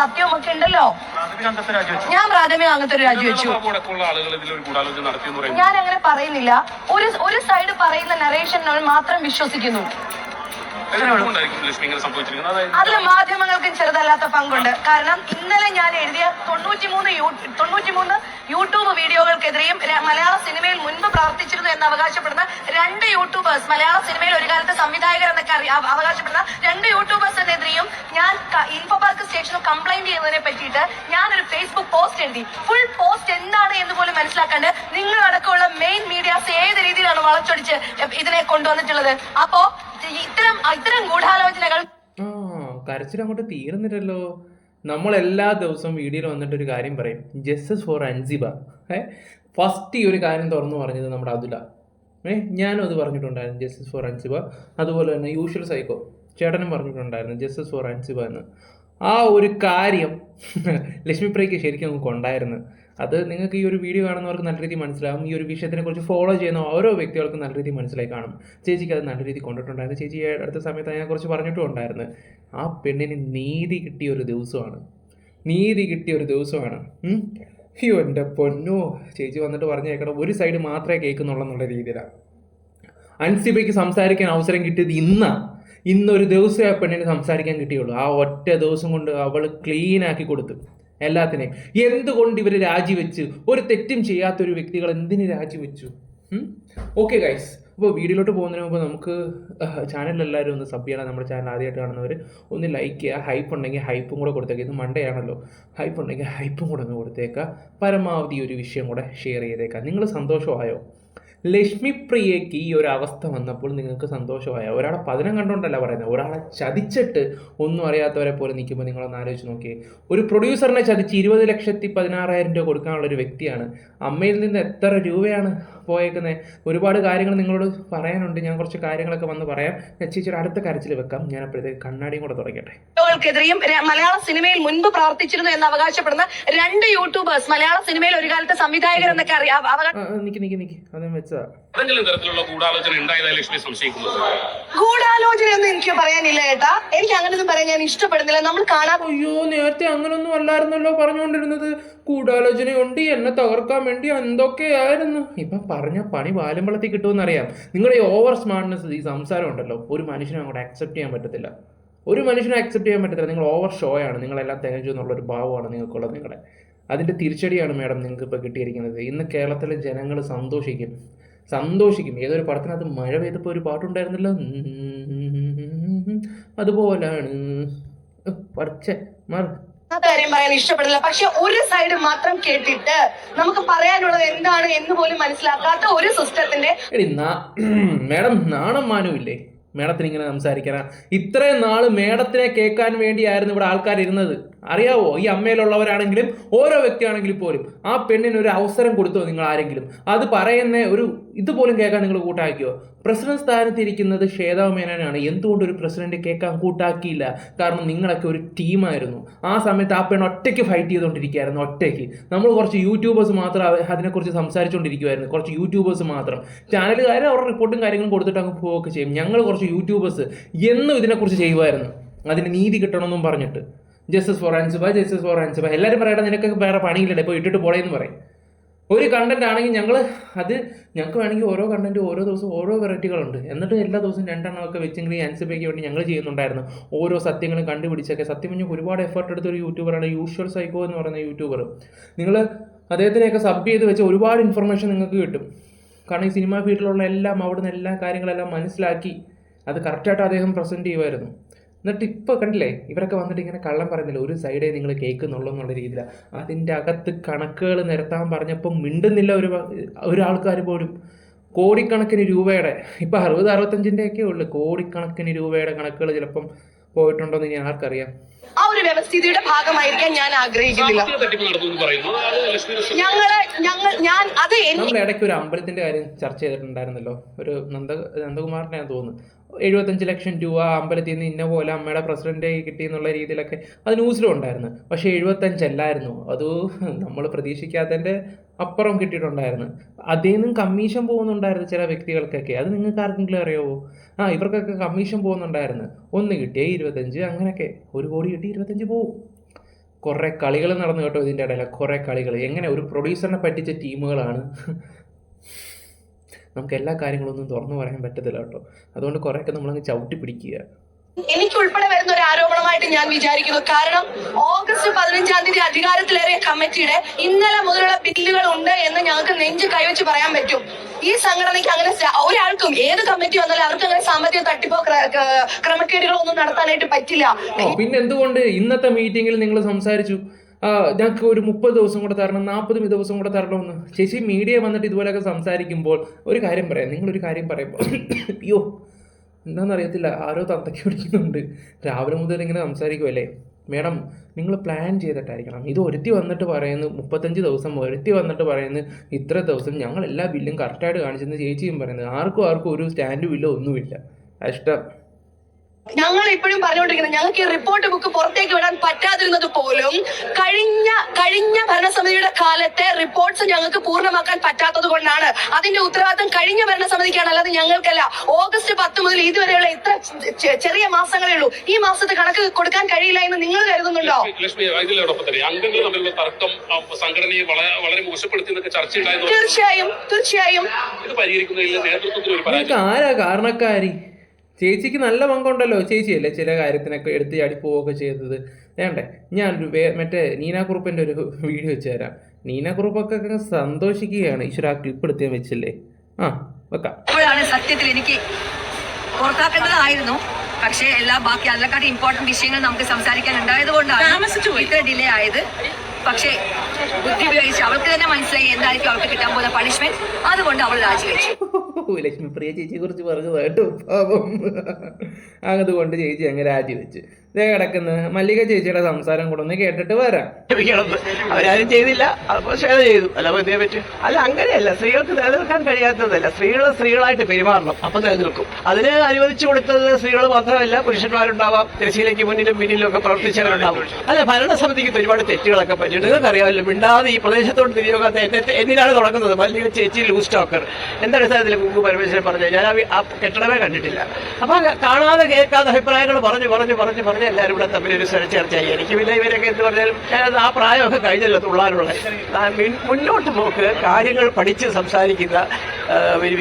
സത്യവും ഒക്കെ ഉണ്ടല്ലോ. ഞാൻ പ്രാഥമിക അംഗത്തെ ഒരു രാജിവെച്ചു. ഞാൻ അങ്ങനെ പറയുന്നില്ല. ഒരു സൈഡ് പറയുന്ന നറേഷനിൽ മാത്രം വിശ്വസിക്കുന്നു. അതിൽ മാധ്യമങ്ങൾക്കും ചെറുതല്ലാത്ത പങ്കുണ്ട്. കാരണം ഇന്നലെ ഞാൻ എഴുതിയ 93 യൂട്യൂബ് വീഡിയോകൾക്കെതിരെയും മലയാള സിനിമയിൽ മുൻപ് പ്രവർത്തിച്ചിരുന്നു എന്ന് അവകാശപ്പെടുന്ന 2 യൂട്യൂബേഴ്സ്, മലയാള സിനിമയിൽ ഒരു കാലത്ത് സംവിധായകർ എന്നൊക്കെ അവകാശപ്പെടുന്ന 2 യൂട്യൂബേഴ്സിനെതിരെയും ഞാൻ ഇൻഫോ പാർക്ക് സ്റ്റേഷനിൽ കംപ്ലൈന്റ് ചെയ്യുന്നതിനെ പറ്റിയിട്ട് ഞാനൊരു ഫേസ്ബുക്ക് പോസ്റ്റ് എഴുതി. ഫുൾ പോസ്റ്റ് എന്താണ് എന്ന് പോലും മനസ്സിലാക്കാണ്ട് നിങ്ങളടക്കമുള്ള മെയിൻ മീഡിയാസ് ഏത് രീതിയിലാണ് വളച്ചൊടിച്ച് ഇതിനെ കൊണ്ടുവന്നിട്ടുള്ളത്. അപ്പോ ഇത്തരം ഗൂഢാലോചനകൾ കരച്ചിൽ അങ്ങോട്ട് തീർന്നില്ലല്ലോ. നമ്മൾ എല്ലാ ദിവസവും വീഡിയോയിൽ വന്നിട്ട് ഒരു കാര്യം പറയും, ജസ്റ്റിസ് ഫോർ അൻസിബ. ഫസ്റ്റ് ഈ ഒരു കാര്യം തുറന്നു പറഞ്ഞത് നമ്മുടെ അതുല. ഞാനും അത് പറഞ്ഞിട്ടുണ്ടായിരുന്നു, ജസ്റ്റിസ് ഫോർ അൻസിബ. അതുപോലെ തന്നെ യൂഷ്വൽ സൈക്കോ ചേട്ടനും പറഞ്ഞിട്ടുണ്ടായിരുന്നു ജസ്റ്റിസ് ഫോർ അൻസിബ എന്ന്. ആ ഒരു കാര്യം ലക്ഷ്മിപ്രിയയ്ക്ക് ശരിക്കും നമുക്ക് ഉണ്ടായിരുന്നു. അത് നിങ്ങൾക്ക് ഈ ഒരു വീഡിയോ കാണുന്നവർക്ക് നല്ല രീതിയിൽ മനസ്സിലാകും. ഈ ഒരു വിഷയത്തിനെ കുറിച്ച് ഫോളോ ചെയ്യുന്ന ഓരോ വ്യക്തികൾക്കും നല്ല രീതിയിൽ മനസ്സിലായി കാണും. ചേച്ചിക്ക് അത് നല്ല രീതിയിൽ കൊണ്ടിട്ടുണ്ടായിരുന്നു. ചേച്ചി അടുത്ത സമയത്ത് അതിനെക്കുറിച്ച് പറഞ്ഞിട്ടും ഉണ്ടായിരുന്നു. ആ പെണ്ണിന് നീതി കിട്ടിയ ഒരു ദിവസമാണ്. അയ്യോ എൻ്റെ പൊന്നോ, ചേച്ചി വന്നിട്ട് പറഞ്ഞേക്കണം ഒരു സൈഡ് മാത്രമേ കേൾക്കുന്നുള്ളൂ എന്നുള്ള രീതിയിലാണ്. അൻസിബയ്ക്ക് സംസാരിക്കാൻ അവസരം കിട്ടിയത് ഇന്നൊരു ദിവസമേ ആ പെണ്ണിന് സംസാരിക്കാൻ കിട്ടിയുള്ളൂ. ആ ഒറ്റ ദിവസം കൊണ്ട് അവൾ ക്ലീൻ ആക്കി കൊടുത്തു എല്ലാത്തിനെയും. എന്തുകൊണ്ട് ഇവർ രാജിവെച്ച്? ഒരു തെറ്റും ചെയ്യാത്തൊരു വ്യക്തികൾ എന്തിന് രാജിവെച്ചു? ഓക്കെ ഗൈസ്, അപ്പോൾ വീഡിയോയിലോട്ട് പോകുന്നതിന് മുമ്പ് നമുക്ക് ചാനലിലെല്ലാവരും ഒന്ന് സബ് ചെയ്യണം. നമ്മുടെ ചാനൽ ആദ്യമായിട്ട് കാണുന്നവർ ഒന്ന് ലൈക്ക് ചെയ്യുക. ഹൈപ്പ് ഉണ്ടെങ്കിൽ ഹൈപ്പും കൂടെ കൊടുത്തേക്കാം. ഇത് മൺഡേ ആണല്ലോ, ഹൈപ്പ് ഉണ്ടെങ്കിൽ ഹൈപ്പും കൂടെ ഒന്ന് കൊടുത്തേക്കാം. പരമാവധി ഒരു വിഷയം കൂടെ ഷെയർ ചെയ്തേക്കാം. നിങ്ങൾ സന്തോഷമായോ? ലക്ഷ്മിപ്രിയയ്ക്ക് ഈ ഒരു അവസ്ഥ വന്നപ്പോൾ നിങ്ങൾക്ക് സന്തോഷമായ? ഒരാളെ പതനം കണ്ടുകൊണ്ടല്ല പറയുന്നത്, ഒരാളെ ചതിച്ചിട്ട് ഒന്നും അറിയാത്തവരെ പോലെ നിൽക്കുമ്പോൾ നിങ്ങളൊന്ന് ആലോചിച്ച് നോക്കിയേ. ഒരു പ്രൊഡ്യൂസറിനെ ചതിച്ച് 20,16,000 രൂപ കൊടുക്കാനുള്ള ഒരു വ്യക്തിയാണ്. അമ്മയിൽ നിന്ന് എത്ര രൂപയാണ് പോയേക്കുന്നത്? ഒരുപാട് കാര്യങ്ങൾ നിങ്ങളോട് പറയാനുണ്ട്. ഞാൻ കുറച്ച് കാര്യങ്ങളൊക്കെ വന്ന് പറയാം. ചേച്ചിയുടെ അടുത്ത കരച്ചിൽ വെക്കാം. ഞാൻ അപ്പോഴത്തേക്ക് കണ്ണാടിയും കൂടെ തുടങ്ങട്ടെ. ക്കെതിരെയും മലയാള സിനിമയിൽ മുൻപ് പ്രവർത്തിച്ചിരുന്നു എന്ന് അവകാശപ്പെടുന്ന 2 യൂട്യൂബേഴ്സ്, മലയാള സിനിമയിൽ ഒരു കാലത്ത് സംവിധായകർ എന്നൊക്കെ നിക്ക് അതും വെച്ചാ ഗൂഢാലോചനയൊന്നും എനിക്ക് പറയാനില്ല ഏട്ടാ. എനിക്ക് അങ്ങനെയൊന്നും പറയാൻ ഞാൻ ഇഷ്ടപ്പെടുന്നില്ല. നമ്മൾ കാണാൻ അയ്യോ, നേരത്തെ അങ്ങനൊന്നും അല്ലായിരുന്നല്ലോ പറഞ്ഞുകൊണ്ടിരുന്നത്. ഗൂഢാലോചനയുണ്ട്, എന്നെ തകർക്കാൻ വേണ്ടി എന്തൊക്കെയായിരുന്നു. ഇപ്പം പറഞ്ഞ പണി വാലുമ്പളത്തിൽ കിട്ടുമെന്ന് അറിയാം. നിങ്ങളുടെ ഈ ഓവർ സ്മാർട്ട്നെസ്, ഈ സംസാരം ഉണ്ടല്ലോ, ഒരു മനുഷ്യനെ അങ്ങോട്ട് അക്സെപ്റ്റ് ചെയ്യാൻ പറ്റത്തില്ല. നിങ്ങൾ ഓവർ ഷോ ആണ്. നിങ്ങളെല്ലാം തികച്ചു എന്നുള്ളൊരു ഭാവമാണ് നിങ്ങൾക്കുള്ളത്. അതിൻ്റെ തിരിച്ചടിയാണ് മാഡം നിങ്ങൾക്ക് ഇപ്പോൾ കിട്ടിയിരിക്കുന്നത്. ഇന്ന് കേരളത്തിലെ ജനങ്ങൾ സന്തോഷിക്കും. ഏതൊരു പടത്തിനകത്ത് മഴ പെയ്തപ്പോൾ ഒരു പാട്ടുണ്ടായിരുന്നല്ലോ, അതുപോലാണ്. കാര്യം പറയാൻ ഇഷ്ടപ്പെടില്ല. പക്ഷെ ഒരു സൈഡ് മാത്രം കേട്ടിട്ട് നമുക്ക് പറയാനുള്ളത് എന്താണ് എന്ന് പോലും മനസ്സിലാക്കാത്ത ഒരു സിസ്റ്റത്തിന്റെ മാഡം നാണം മാനമില്ലേ മേഡത്തിന് ഇങ്ങനെ സംസാരിക്കാനാ? ഇത്രയും നാള് മേഡത്തിനെ കേൾക്കാൻ വേണ്ടിയായിരുന്നു ഇവിടെ ആൾക്കാർ ഇരുന്നത്, അറിയാവോ? ഈ അമ്മയിലുള്ളവരാണെങ്കിലും ഓരോ വ്യക്തിയാണെങ്കിലും പോലും ആ പെണ്ണിന് ഒരു അവസരം കൊടുത്തോ നിങ്ങൾ ആരെങ്കിലും? അത് പറയുന്ന ഒരു ഇതുപോലും കേൾക്കാൻ നിങ്ങൾ കൂട്ടാക്കിയോ? പ്രസിഡന്റ് സ്ഥാനത്തിരിക്കുന്നത് ശ്വേതാ മേനോനാണ്. എന്തുകൊണ്ട് ഒരു പ്രസിഡന്റ് കേൾക്കാൻ കൂട്ടാക്കിയില്ല? കാരണം നിങ്ങളൊക്കെ ഒരു ടീമായിരുന്നു. ആ സമയത്ത് ആ പെണ്ണ് ഒറ്റയ്ക്ക് ഫൈറ്റ് ചെയ്തുകൊണ്ടിരിക്കുകയായിരുന്നു, ഒറ്റയ്ക്ക്. നമ്മൾ കുറച്ച് യൂട്യൂബേഴ്സ് മാത്രം അതിനെക്കുറിച്ച് സംസാരിച്ചുകൊണ്ടിരിക്കുമായിരുന്നു, കുറച്ച് യൂട്യൂബേഴ്സ് മാത്രം. ചാനലുകാർ അവരുടെ റിപ്പോർട്ടും കാര്യങ്ങളും കൊടുത്തിട്ട് അങ്ങ് പോവുകയൊക്കെ ചെയ്യും. ഞങ്ങൾ കുറച്ച് യൂട്യൂബേഴ്സ് എന്നും ഇതിനെക്കുറിച്ച് ചെയ്യുമായിരുന്നു, അതിന് നീതി കിട്ടണമെന്നും പറഞ്ഞിട്ട്. Justice for Ansiba. എല്ലാവരും പറയട്ടെ, നിനക്ക് വേറെ പണിയില്ലടേ, ഇപ്പോൾ ഇട്ടിട്ട് പോളേന്ന് പറയും. ഒരു കണ്ടന്റ് ആണെങ്കിൽ ഞങ്ങൾക്ക് വേണമെങ്കിൽ ഓരോ കണ്ടന്റ് ഓരോ ദിവസം ഓരോ വെറൈറ്റികളുണ്ട്. എന്നിട്ട് എല്ലാ ദിവസവും 2 എണ്ണമൊക്കെ വെച്ചെങ്കിൽ ഈ അൻസിബയ്ക്ക് വേണ്ടി ഞങ്ങൾ ചെയ്യുന്നുണ്ടായിരുന്നു. ഓരോ സത്യങ്ങളും കണ്ടുപിടിച്ചൊക്കെ. സത്യം പറഞ്ഞാൽ ഒരുപാട് എഫേർട്ട് എടുത്തൊരു യൂട്യൂബറാണ് യൂഷ്വൽ സൈക്കോ എന്ന് പറയുന്ന യൂട്യൂബർ. നിങ്ങൾ അദ്ദേഹത്തിനെയൊക്കെ സബ് ചെയ്ത് വെച്ച് ഒരുപാട് ഇൻഫർമേഷൻ നിങ്ങൾക്ക് കിട്ടും. കാരണം ഈ സിനിമാ ഫീൽഡിലുള്ള എല്ലാം അവിടുന്ന് എല്ലാ കാര്യങ്ങളെല്ലാം മനസ്സിലാക്കി അത് കറക്റ്റായിട്ട് അദ്ദേഹം പ്രസൻറ്റ് ചെയ്യുമായിരുന്നു. എന്നിട്ട് ഇപ്പോൾ കണ്ടില്ലേ, ഇവരൊക്കെ വന്നിട്ട് ഇങ്ങനെ കള്ളം പറയുന്നില്ല, ഒരു സൈഡേ നിങ്ങൾ കേൾക്കുന്നുള്ളൂ എന്നുള്ള രീതിയിലാണ്. അതിൻ്റെ അകത്ത് കണക്കുകൾ നിരത്താൻ പറഞ്ഞപ്പോൾ മിണ്ടുന്നില്ല ഒരാൾക്കാർ പോലും. കോടിക്കണക്കിന് രൂപയുടെ, ഇപ്പം 60-65 ഉള്ളു, കോടിക്കണക്കിന് രൂപയുടെ കണക്കുകൾ ചിലപ്പം പോയിട്ടുണ്ടോന്ന് ഇനി ആർക്കറിയാം. ആ ഒരു വ്യവസ്ഥിതിയുടെ ഭാഗമായിരിക്കാൻ ഞാൻ ആഗ്രഹിക്കുന്നില്ല. നമ്മൾ ഇടയ്ക്ക് ഒരു അമ്പലത്തിന്റെ കാര്യം ചർച്ച ചെയ്തിട്ടുണ്ടായിരുന്നല്ലോ, ഒരു നന്ദകുമാറിനെ തോന്നുന്നു. 75 ലക്ഷം രൂപ അമ്പലത്തിൽ നിന്ന് ഇന്ന പോലെ അമ്മയുടെ പ്രസിഡന്റ് കിട്ടി എന്നുള്ള രീതിയിലൊക്കെ അത് ന്യൂസിലും ഉണ്ടായിരുന്നു. പക്ഷേ 75 അല്ലായിരുന്നു, അത് നമ്മൾ പ്രതീക്ഷിക്കാത്തതിൻ്റെ അപ്പുറം കിട്ടിയിട്ടുണ്ടായിരുന്നു. അതിൽ നിന്നും കമ്മീഷൻ പോകുന്നുണ്ടായിരുന്നു ചില വ്യക്തികൾക്കൊക്കെ. അത് നിങ്ങൾക്ക് ആർക്കെങ്കിലും അറിയാവോ? ഇവർക്കൊക്കെ കമ്മീഷൻ പോകുന്നുണ്ടായിരുന്നു. 1 കിട്ടിയ 25, അങ്ങനെയൊക്കെ 1 കോടി കിട്ടി 25 പോവും. കുറേ കളികൾ നടന്നു കേട്ടോ ഇതിൻ്റെ ഇടയിൽ. കുറേ കളികൾ എങ്ങനെ ഒരു പ്രൊഡ്യൂസറിനെ പറ്റിച്ച ടീമുകളാണ്. നമുക്ക് എല്ലാ കാര്യങ്ങളൊന്നും തുറന്നു പറയാൻ പറ്റത്തില്ല കേട്ടോ. അതുകൊണ്ട് കുറേയൊക്കെ നമ്മളങ്ങ് ചവിട്ടി പിടിക്കുക. എനിക്ക് ഉൾപ്പെടെ വരുന്ന ഒരു ആരോപണമായിട്ട് ഞാൻ വിചാരിക്കുന്നു. കാരണം ഓഗസ്റ്റ് 15-ാം തീയതി അധികാരത്തിലേറിയ കമ്മിറ്റിയുടെ ഇന്നലെ മുതലുള്ള ബില്ലുകൾ ഉണ്ട് എന്ന് ഞങ്ങൾക്ക് നെഞ്ച് കൈവച്ച് പറയാൻ പറ്റും. ഈ സംഘടനയ്ക്ക് അങ്ങനെ ഒരാൾക്കും ഏത് കമ്മിറ്റി വന്നാലും അവർക്ക് അങ്ങനെ സാമ്പത്തിക തട്ടിപ്പോ ക്രമക്കേടുകളോ ഒന്നും നടത്താനായിട്ട് പറ്റില്ല. പിന്നെ എന്തുകൊണ്ട് ഇന്നത്തെ മീറ്റിംഗിൽ നിങ്ങൾ സംസാരിച്ചു ഞങ്ങൾക്ക് ഒരു 30 ദിവസം കൂടെ തരണം, 40 ദിവസം കൂടെ തരണമെന്ന്? ചേച്ചി മീഡിയ വന്നിട്ട് ഇതുപോലെയൊക്കെ സംസാരിക്കുമ്പോൾ ഒരു കാര്യം പറയാം. നിങ്ങളൊരു കാര്യം പറയുമ്പോൾ അയ്യോ എന്താണെന്നറിയത്തില്ല, ആരോ തന്തയ്ക്ക് പിടിക്കുന്നുണ്ട്. രാവിലെ മുതൽ ഇങ്ങനെ സംസാരിക്കുമല്ലേ മേഡം. നിങ്ങൾ പ്ലാൻ ചെയ്തിട്ടായിരിക്കണം. ഇത് ഒരുത്തി വന്നിട്ട് പറയുന്നു 35 ദിവസം, ഒരുത്തി വന്നിട്ട് പറയുന്നു ഇത്ര ദിവസം, ഞങ്ങൾ എല്ലാ ബില്ലും കറക്റ്റായിട്ട് കാണിച്ചെന്ന് ചേച്ചിയും പറയുന്നത്. ആർക്കും ഒരു സ്റ്റാൻഡും ഇല്ല, ഒന്നുമില്ല. ഇഷ്ടം. ഞങ്ങൾ ഇപ്പോഴും പറഞ്ഞുകൊണ്ടിരിക്കുന്നത് ഞങ്ങൾക്ക് ഈ റിപ്പോർട്ട് ബുക്ക് പുറത്തേക്ക് വിടാൻ പറ്റാതിരുന്നത് പോലും കഴിഞ്ഞ ഭരണസമിതിയുടെ കാലത്തെ റിപ്പോർട്ട്സ് ഞങ്ങൾക്ക് പൂർണ്ണമാക്കാൻ പറ്റാത്തത് കൊണ്ടാണ്. അതിന്റെ ഉത്തരവാദിത്തം കഴിഞ്ഞ ഭരണസമിതിക്കാണ്, അല്ലാതെ ഞങ്ങൾക്കല്ല. ഓഗസ്റ്റ് 10 മുതൽ ഇതുവരെയുള്ള ഇത്ര ചെറിയ മാസങ്ങളേ ഉള്ളൂ. ഈ മാസത്തെ കണക്ക് കൊടുക്കാൻ കഴിയില്ല എന്ന് നിങ്ങൾ കരുതുന്നുണ്ടോ? തീർച്ചയായും ആരാ കാരണക്കാരി? ചേച്ചിക്ക് നല്ല പങ്കുണ്ടല്ലോ. ചേച്ചിയല്ലേ ചില കാര്യത്തിനൊക്കെ എടുത്ത് ചാടി പോവുകയൊക്കെ ചെയ്തത്. വേണ്ടേ ഞാനൊരു മറ്റേ നീന കുറുപ്പിൻ്റെ ഒരു വീഡിയോ വെച്ച് തരാം. നീന കുറുപ്പൊക്കെ സന്തോഷിക്കുകയാണ്. ഈശ്വര ആ ക്ലിപ്പ് എടുത്ത് വെച്ചില്ലേ? വെക്കാം. അപ്പോഴാണ് സത്യത്തിൽ എനിക്ക് പുറത്താക്കേണ്ടതായിരുന്നു. പക്ഷേ ബാക്കി അതിനെക്കാട്ടി ഇമ്പോർട്ടന്റ് വിഷയങ്ങൾ നമുക്ക് സംസാരിക്കാൻ ഉണ്ടായത് കൊണ്ടാണ് ഇത്ര ഡിലേ ആയത്. പക്ഷേ ബുദ്ധി ഉപയോഗിച്ച് അവൾക്ക് തന്നെ മനസ്സിലായി എന്തായിരിക്കും അവൾക്ക് കിട്ടാൻ പോകുന്ന പണിഷ്മെന്റ്. അതുകൊണ്ട് അവൾ രാജിവെച്ചു. ലക്ഷ്മിപ്രിയ ചേച്ചിയെ കുറിച്ച് പറഞ്ഞതായിട്ടും പാപം. അതുകൊണ്ട് ചേച്ചി അങ്ങ് രാജിവെച്ച് ഇതേ കിടക്കുന്ന മല്ലിക ചേച്ചിയുടെ സംസാരം കൂടെ ഒന്ന് കേട്ടിട്ട് വരാം. അവരാരും ചെയ്തില്ല, അപ്പോൾ ഷെയർ ചെയ്തു. അല്ല എന്തേ പറ്റും? അല്ല അങ്ങനെയല്ല, സ്ത്രീകൾക്ക് നിലനിൽക്കാൻ കഴിയാത്തതല്ല. സ്ത്രീകളായിട്ട് പെരുമാറണം, അപ്പൊ നിലനിൽക്കും. അതിന് അനുവദിച്ചു കൊടുത്തത് സ്ത്രീകൾ മാത്രമല്ല, പുരുഷന്മാരുണ്ടാവാം. തിരശ്ശീലയ്ക്ക് മുന്നിലും പിന്നിലും ഒക്കെ പ്രവർത്തിച്ചവരുണ്ടാവും. അല്ല, ഭരണസമിതിക്ക് ഒരുപാട് തെറ്റുകളൊക്കെ പറ്റിയിട്ട് നിങ്ങൾക്കറിയാമല്ലോ. മിണ്ടാതെ ഈ പ്രദേശത്തോട് തിരിയോകാത്ത എന്നിലാണ് തുടങ്ങുന്നത്. മല്ലിക ചേച്ചി ലൂസ് ടോക്കർ. എന്താ അടിസ്ഥാനത്തിൽ കുങ്കു പരമേശ്വരൻ പറഞ്ഞത്? ഞാൻ ആ കെട്ടിടമേ കണ്ടിട്ടില്ല. അപ്പൊ കാണാതെ കേൾക്കാതെ അഭിപ്രായങ്ങൾ പറഞ്ഞു എല്ലാവരും കൂടെ തമ്മിൽ ഒരു ചർച്ചയായി. എനിക്ക് പിന്നെ ഇവരൊക്കെ എന്ത് പറഞ്ഞാലും ഞാനത് ആ പ്രായമൊക്കെ കഴിഞ്ഞല്ലോ തുള്ളാനുള്ള. മുന്നോട്ട് പോക്ക്, കാര്യങ്ങൾ പഠിച്ച് സംസാരിക്കുന്ന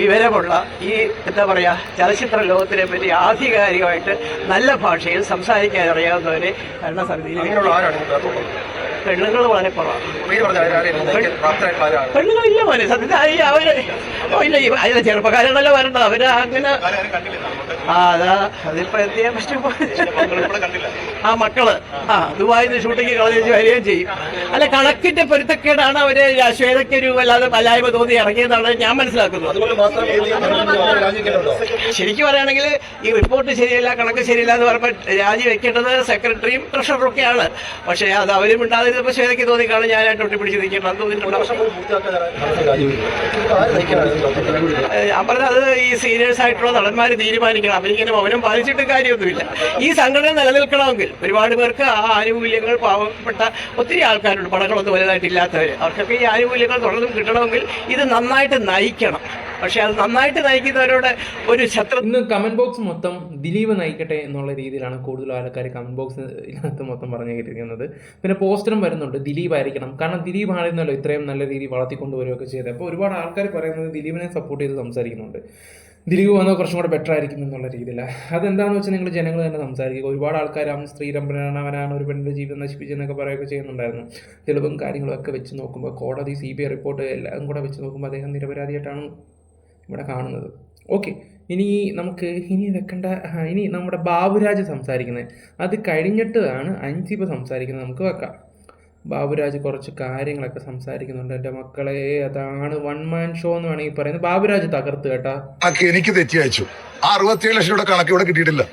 വിവരമുള്ള ഈ എന്താ പറയുക ചലച്ചിത്ര ലോകത്തിനെ പറ്റി ആധികാരികമായിട്ട് നല്ല ഭാഷയിൽ സംസാരിക്കാൻ അറിയാവുന്നവരെ ഭരണസമിതിയിൽ പെണ്ണുങ്ങൾ വളരെ കുറവാണ്. പെണ്ണുങ്ങളില്ല മോനെ സത്യത്തിൽ. അവര് ഇല്ല ചെറുപ്പക്കാരാണല്ലോ വരേണ്ടത്. അവര് അങ്ങനെ അതിപ്പോ എന്ത് ചെയ്യാൻ പറ്റും? ആ മക്കള് ദുബായിന്ന് ഷൂട്ടിങ് കളഞ്ഞ് വരികയും ചെയ്യും. അല്ല, കണക്കിന്റെ പൊരുത്തക്കേടാണ് അവര് ശ്വേതയ്ക്ക് ഒരു വല്ലാതെ വല്ലായ്മ തോന്നി ഇറങ്ങിയതാണ് ഞാൻ മനസ്സിലാക്കുന്നത്. ശരിക്കും പറയുകയാണെങ്കിൽ ഈ റിപ്പോർട്ട് ശരിയല്ല, കണക്ക് ശരിയല്ല എന്ന് പറയുമ്പോൾ രാജിവെക്കേണ്ടത് സെക്രട്ടറിയും ട്രഷററും ഒക്കെയാണ്. പക്ഷേ അത് അവരും ഉണ്ടാകുന്നപ്പോൾ ശ്വേതയ്ക്ക് തോന്നിക്കാണ് ഞാനായിട്ട് ഒട്ടിപ്പിടിച്ച് നിൽക്കുന്നത്. ഞാൻ പറഞ്ഞത് അത് ഈ സീനിയേഴ്സ് ആയിട്ടുള്ള നടന്മാർ തീരുമാനിക്കണം. അവരിങ്ങനെ മൗനം പാലിച്ചിട്ട് കാര്യമൊന്നുമില്ല. ഈ സംഘടന നിലനിൽക്കണമെങ്കിൽ ഒരുപാട് പേർക്ക് ആ ആനുകൂല്യങ്ങൾ, പാവപ്പെട്ട ഒത്തിരി ആൾക്കാരുണ്ട്, പണങ്ങളൊന്നും വലുതായിട്ടില്ലാത്തവർ, അവർക്കൊക്കെ ഈ ആനുകൂല്യങ്ങൾ തുടർന്നും കിട്ടണമെങ്കിൽ ഇത് നന്നായിട്ട് നയിക്കണം. പക്ഷെ അത് നന്നായിട്ട് നയിക്കുന്നവരോട് ഒരു ശത്രു. ഇന്ന് കമന്റ് ബോക്സ് മൊത്തം ദിലീപ് നയിക്കട്ടെ എന്നുള്ള രീതിയിലാണ് കൂടുതൽ ആൾക്കാർ കമന്റ് ബോക്സിനകത്ത് മൊത്തം പറഞ്ഞു കേട്ടിരിക്കുന്നത്. പിന്നെ പോസ്റ്ററും വരുന്നുണ്ട് ദിലീപ് ആയിരിക്കണം. കാരണം ദിലീപ് ആയിരുന്നല്ലോ ഇത്രയും നല്ല രീതിയിൽ വളർത്തിക്കൊണ്ടുവരികയൊക്കെ ചെയ്തത്. അപ്പോൾ ഒരുപാട് ആൾക്കാർ പറയുന്നത് ദിലീപിനെ സപ്പോർട്ട് ചെയ്ത് സംസാരിക്കുന്നുണ്ട്. ദിലീപ് വന്നാൽ കുറച്ചും കൂടെ ബെറ്റർ ആയിരിക്കും എന്നുള്ള രീതിയിലാണ്. അതെന്താണെന്ന് വെച്ചാൽ നിങ്ങൾ ജനങ്ങൾ തന്നെ സംസാരിക്കുക. ഒരുപാട് ആൾക്കാർ അവൻ സ്ത്രീരംഭനാണ്, അവനാണ് ഒരു പെണ്ണിൻ്റെ ജീവിതം നശിപ്പിച്ചെന്നൊക്കെ പറയുകയൊക്കെ ചെയ്യുന്നുണ്ടായിരുന്നു. തെളിവും കാര്യങ്ങളൊക്കെ വെച്ച് നോക്കുമ്പോൾ, കോടതി CBI റിപ്പോർട്ട് എല്ലാം കൂടെ വെച്ച് നോക്കുമ്പോൾ അദ്ദേഹം നിരപരാധിയായിട്ടാണ് ഇവിടെ കാണുന്നത്. ഓക്കെ, ഇനി നമുക്ക് ഇനി നമ്മുടെ ബാബുരാജ് സംസാരിക്കുന്നത് അത് കഴിഞ്ഞിട്ടാണ് അൻസിബ സംസാരിക്കുന്നത്. നമുക്ക് വെക്കാം. ബാബുരാജ് കുറച്ച് കാര്യങ്ങളൊക്കെ സംസാരിക്കുന്നുണ്ട്. എൻ്റെ മക്കളെ, അതാണ് വൺ മാൻ ഷോ എന്ന് വേണമെങ്കിൽ പറയുന്നത്. ബാബുരാജ് തകർത്ത് കേട്ടാ. എനിക്ക് തെറ്റി അയച്ചു. 67 ലക്ഷം രൂപയുടെ കണക്ക് ഇവിടെ കിട്ടിയിട്ടില്ല.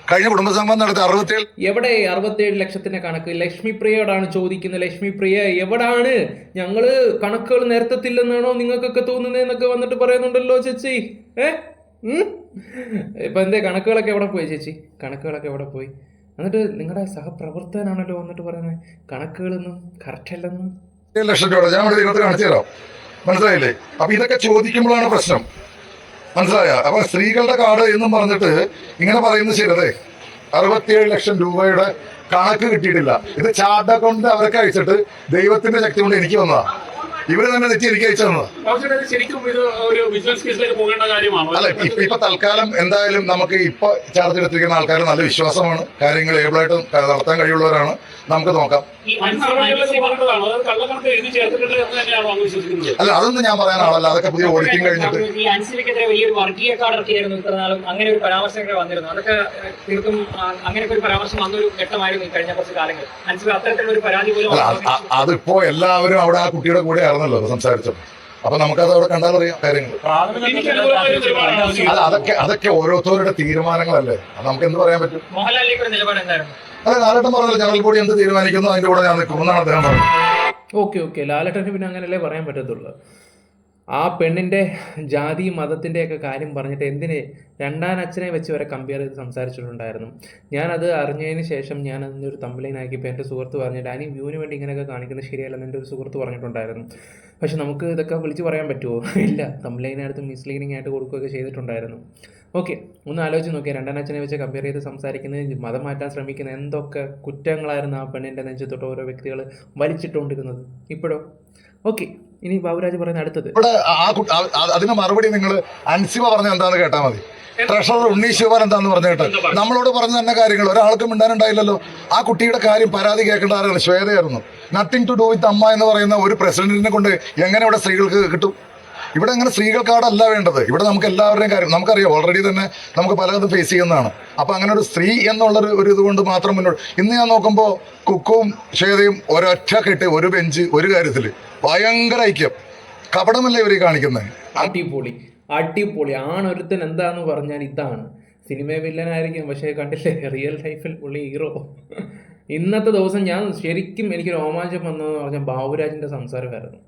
കഴിഞ്ഞ കുടുംബസംഗമം നടത്തി 67. എവിടെ 67 ലക്ഷത്തിന്റെ കണക്ക്? ലക്ഷ്മിപ്രിയയോടാണ് ചോദിക്കുന്നത്. ലക്ഷ്മിപ്രിയ എവിടാണ്? ഞങ്ങള് കണക്കുകൾ നിരത്തത്തില്ലെന്നാണോ നിങ്ങൾക്കൊക്കെ തോന്നുന്നതെന്നൊക്കെ വന്നിട്ട് പറയുന്നുണ്ടല്ലോ ചേച്ചി. ഇപ്പൊ എന്തേ കണക്കുകളൊക്കെ എവിടെ പോയി ചേച്ചി? കണക്കുകളൊക്കെ എവിടെ പോയി? എന്നിട്ട് നിങ്ങളുടെ സഹപ്രവർത്തകനാണല്ലോ വന്നിട്ട് പറയുന്നത് കണക്കുകളൊന്നും കറക്റ്റ് അല്ലെന്ന്. 7 ലക്ഷം രൂപ ഞാൻ ഇവിടെ ഇതിനകത്ത് കാണിച്ചു തരാം. മനസ്സിലായില്ലേ? അപ്പൊ ഇതൊക്കെ ചോദിക്കുമ്പോഴാണ് പ്രശ്നം. മനസ്സിലായ? അപ്പൊ സ്ത്രീകളുടെ കാർഡ് എന്നും പറഞ്ഞിട്ട് ഇങ്ങനെ പറയുന്നത് ശരിയല്ലേ? 67 ലക്ഷം രൂപയുടെ കണക്ക് കിട്ടിയിട്ടില്ല. ഇത് ചാർട്ട് അക്കൗണ്ട് അവർക്ക് അയച്ചിട്ട് ദൈവത്തിന്റെ ശക്തി കൊണ്ട് എനിക്ക് വന്നതാ. ഇവര് തന്നെ തെറ്റി എനിക്ക് അയച്ചു തന്നതാ. ശരിക്കും ഇത് ഒരു വിജിലൻസ് കേസിലേക്ക് പോകേണ്ട കാര്യമാണോ? അല്ല, ഇപ്പൊ തൽക്കാലം എന്തായാലും നമുക്ക് ഇപ്പൊ ചാർജ് എടുത്തിരിക്കുന്ന ആൾക്കാർ നല്ല വിശ്വാസമാണ്, കാര്യങ്ങൾ ഏബിളായിട്ട് നടത്താൻ കഴിയുള്ളവരാണ്. നമുക്ക് നോക്കാം. അല്ല, അതൊന്നും ഞാൻ പറയാൻ ആളല്ല. അതൊക്കെ പുതിയ ഓഡിറ്റിംഗ് കഴിഞ്ഞിട്ട് ഈ അൻസിബയ്ക്കെതിരെ വലിയൊരു വർഗീയക്കാരൊക്കെയായിരുന്നു ഇത്രനാളും, അങ്ങനെ ഒരു പരാമർശമൊക്കെ വന്നിരുന്നു. അതൊക്കെ തീർത്തും അങ്ങനെയൊക്കെ ഒരു പരാമർശം വന്നൊരു ഘട്ടമായിരുന്നു ഈ കഴിഞ്ഞ കുറച്ച് കാലങ്ങൾ. അൻസിബ അത്തരത്തിലുള്ള ഒരു പരാതി പോലും അതിപ്പോ എല്ലാവരും അവിടെ ആ കുട്ടിയുടെ കൂടെ ആയിരുന്നല്ലോ സംസാരിച്ചത്. അപ്പൊ നമുക്കത് അവിടെ കണ്ടാലറിയാം കാര്യങ്ങൾ. അല്ല, അതൊക്കെ ഓരോരുത്തരുടെ തീരുമാനങ്ങളല്ലേ, അത് നമുക്ക് എന്ത് പറയാൻ പറ്റും. മോഹൻലാലിലേക്ക് ഒരു നിലപാട് എന്തായിരുന്നു? അതെ, ലാലേട്ടൻ പറഞ്ഞല്ലോ ജനറൽ ബോഡി എന്ത് തീരുമാനിക്കുന്നു അതിന്റെ കൂടെ ഞാൻ നിൽക്കും എന്നാണ് അദ്ദേഹം പറഞ്ഞത്. ഓക്കെ ലാലേട്ടന് പിന്നെ അങ്ങനെയല്ലേ പറയാൻ പറ്റത്തുള്ളൂ. ആ പെണ്ണിൻ്റെ ജാതി മതത്തിൻ്റെയൊക്കെ കാര്യം പറഞ്ഞിട്ട് എന്തിന് രണ്ടാം അച്ഛനെ വെച്ച് വരെ കമ്പയർ ചെയ്ത് സംസാരിച്ചിട്ടുണ്ടായിരുന്നു. ഞാനത് അറിഞ്ഞതിന് ശേഷം ഞാൻ അതിൻ്റെ ഒരു തമ്പ്ലൈനാക്കിയപ്പോൾ എൻ്റെ സുഹൃത്ത് പറഞ്ഞിട്ട് അതിന് വ്യൂവിന് വേണ്ടി ഇങ്ങനെയൊക്കെ കാണിക്കുന്നത് ശരിയല്ലെന്ന് എൻ്റെ ഒരു സുഹൃത്ത് പറഞ്ഞിട്ടുണ്ടായിരുന്നു. പക്ഷെ നമുക്ക് ഇതൊക്കെ വിളിച്ച് പറയാൻ പറ്റുമോ? ഇല്ല, തമ്പ്ലൈനടുത്ത് മിസ്ലീഡിങ് ആയിട്ട് കൊടുക്കുകയൊക്കെ ചെയ്തിട്ടുണ്ടായിരുന്നു. ഓക്കെ, ഒന്ന് ആലോചിച്ച് നോക്കിയാൽ രണ്ടാം അച്ഛനെ വെച്ച് കമ്പയർ ചെയ്ത് സംസാരിക്കുന്നത്, മതം മാറ്റാൻ ശ്രമിക്കുന്ന എന്തൊക്കെ കുറ്റങ്ങളായിരുന്നു ആ പെണ്ണിൻ്റെ നെഞ്ചത്തോട്ട് ഓരോ വ്യക്തികൾ വലിച്ചിട്ടുകൊണ്ടിരുന്നത്. ഇപ്പോഴോ? ഓക്കെ, ഇനി ബാബുരാജ് പറയുന്ന അടുത്തത്. ഇവിടെ അതിന് മറുപടി നിങ്ങൾ അൻസിബ പറഞ്ഞ എന്താന്ന് കേട്ടാൽ മതി. ട്രഷറർ ഉണ്ണീസ് ശിവൻ എന്താന്ന് പറഞ്ഞു കേട്ടോ. നമ്മളോട് പറഞ്ഞ തന്നെ കാര്യങ്ങൾ ഒരാൾക്കും മിണ്ടാനുണ്ടായില്ലല്ലോ. ആ കുട്ടിയുടെ കാര്യം പരാതി കേൾക്കേണ്ട ആരാണ്? ശ്വേതയായിരുന്നു. നത്തിങ് ടു ഡു വിത്ത് അമ്മ എന്ന് പറയുന്ന ഒരു പ്രസിഡന്റിനെ കൊണ്ട് എങ്ങനെ ഇവിടെ സ്ത്രീകൾക്ക് കിട്ടും? ഇവിടെ അങ്ങനെ സ്ത്രീകൾക്കാടല്ല വേണ്ടത്. ഇവിടെ നമുക്ക് എല്ലാവരുടെയും കാര്യം നമുക്കറിയാം. ഓൾറെഡി തന്നെ നമുക്ക് പലതും ഫേസ് ചെയ്യുന്നതാണ്. അപ്പൊ അങ്ങനെ ഒരു സ്ത്രീ എന്നുള്ളൊരു ഒരു ഇതുകൊണ്ട് മാത്രം മുന്നോട്ട്. ഇന്ന് ഞാൻ നോക്കുമ്പോൾ കുക്കും ശ്വേതയും ഒരൊറ്റ കെട്ട്, ഒരു ബെഞ്ച്, ഒരു കാര്യത്തിൽ ഭയങ്കര ഐക്യം. കപടമല്ലേ ഇവർ കാണിക്കുന്നത്? അടിപൊളി ആണൊരുത്തൻ എന്താന്ന് പറഞ്ഞാൽ ഇതാണ്. സിനിമ വില്ലനായിരിക്കും, പക്ഷേ കണ്ടില്ലേ റിയൽ ലൈഫിൽ പുള്ളി ഹീറോ. ഇന്നത്തെ ദിവസം ഞാൻ ശരിക്കും എനിക്ക് രോമാഞ്ചം വന്നതെന്ന് പറഞ്ഞാൽ ബാബുരാജിൻ്റെ സംസാരമായിരുന്നു.